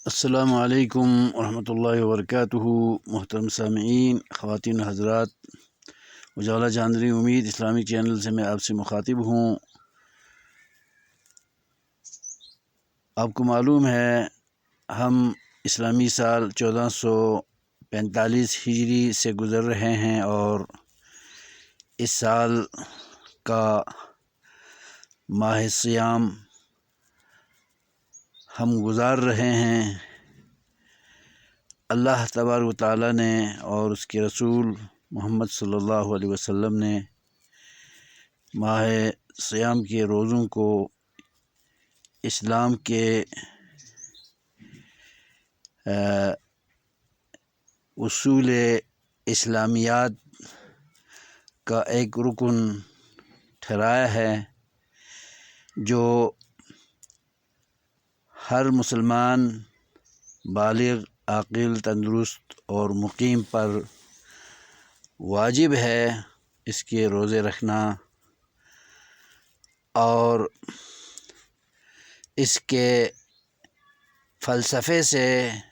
السلام علیکم ورحمۃ اللہ وبرکاتہ۔ محترم سامعین، خواتین و حضرات، اجالا چاندنی امید اسلامی چینل سے میں آپ سے مخاطب ہوں۔ آپ کو معلوم ہے ہم اسلامی سال 1445 ہجری سے گزر رہے ہیں اور اس سال کا ماہ سیام ہم گزار رہے ہیں۔ اللہ تبارک و تعالیٰ نے اور اس کے رسول محمد صلی اللہ علیہ وسلم نے ماہ سیام کے روزوں کو اسلام کے اصول اسلامیات کا ایک رکن ٹھہرایا ہے، جو ہر مسلمان بالغ، عاقل، تندرست اور مقیم پر واجب ہے اس کے روزے رکھنا، اور اس کے فلسفے سے،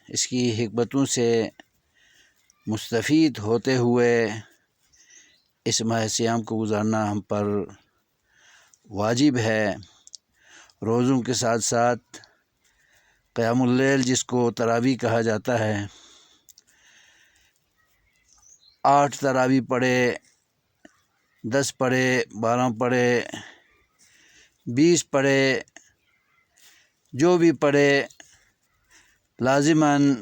اس کی حکمتوں سے مستفید ہوتے ہوئے اس ماہ سیام کو گزارنا ہم پر واجب ہے۔ روزوں کے ساتھ ساتھ قیام اللیل، جس کو تراویح کہا جاتا ہے، 8 تراویح پڑھے، 10 پڑھے، 12 پڑھے، 20 پڑھے، جو بھی پڑھے، لازماً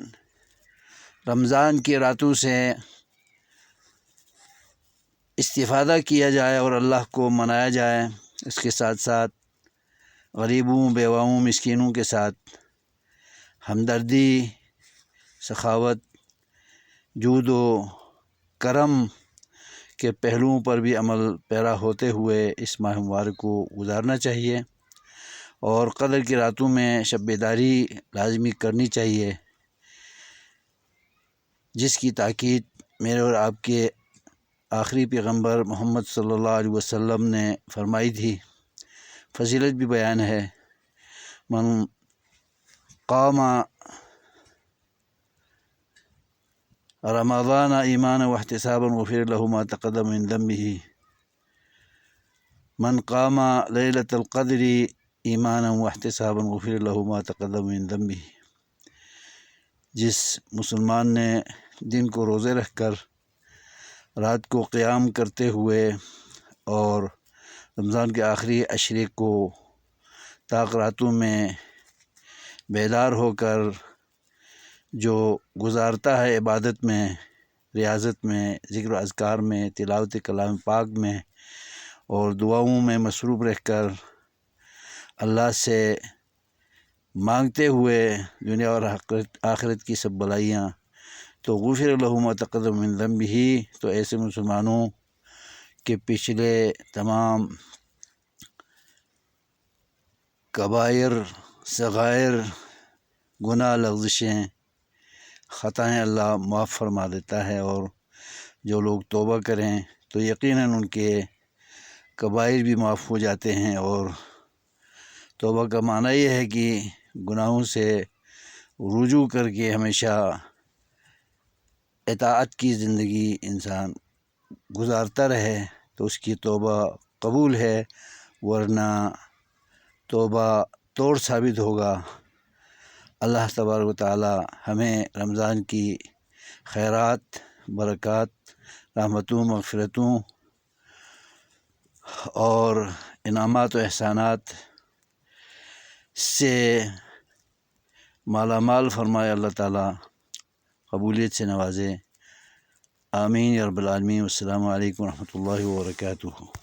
رمضان کی راتوں سے استفادہ کیا جائے اور اللہ کو منایا جائے۔ اس کے ساتھ ساتھ غریبوں، بیواؤں، مسکینوں کے ساتھ ہمدردی، سخاوت، جود و کرم کے پہلوؤں پر بھی عمل پیرا ہوتے ہوئے اس ماہ مبارک کو گزارنا چاہیے، اور قدر کی راتوں میں شب بیداری لازمی کرنی چاہیے، جس کی تاکید میرے اور آپ کے آخری پیغمبر محمد صلی اللہ علیہ وسلم نے فرمائی تھی۔ فضیلت بھی بیان ہے، من قام رمضان ایمانا واحتسابا غفر له ما تقدم من ذنبه، من قام لیلۃ القدر ایمانا واحتسابا غفر له ما تقدم من ذنبه۔ جس مسلمان نے دن کو روزے رکھ کر رات کو قیام کرتے ہوئے اور رمضان کے آخری عشرے کو طاق راتوں میں بیدار ہو کر جو گزارتا ہے، عبادت میں، ریاضت میں، ذکر و اذکار میں، تلاوت کلام پاک میں اور دعاؤں میں مصروف رہ کر اللہ سے مانگتے ہوئے دنیا اور آخرت کی سب بلائیاں، تو غفر له ما تقدم من ذنبه، تو ایسے مسلمانوں کے پچھلے تمام کبائر، صغائر، گناہ، لغزشیں، خطائیں اللہ معاف فرما دیتا ہے، اور جو لوگ توبہ کریں تو یقیناً ان کے کبائر بھی معاف ہو جاتے ہیں۔ اور توبہ کا معنی یہ ہے کہ گناہوں سے رجوع کر کے ہمیشہ اطاعت کی زندگی انسان گزارتا رہے، تو اس کی توبہ قبول ہے، ورنہ توبہ توڑ ثابت ہوگا۔ اللہ تبارک و تعالی ہمیں رمضان کی خیرات، برکات، رحمتوں، مغفرتوں اور انعامات و احسانات سے مالا مال فرمائے، اللہ تعالی قبولیت سے نوازے، آمین یا رب العالمین۔ والسلام علیکم ورحمۃ اللہ وبرکاتہ۔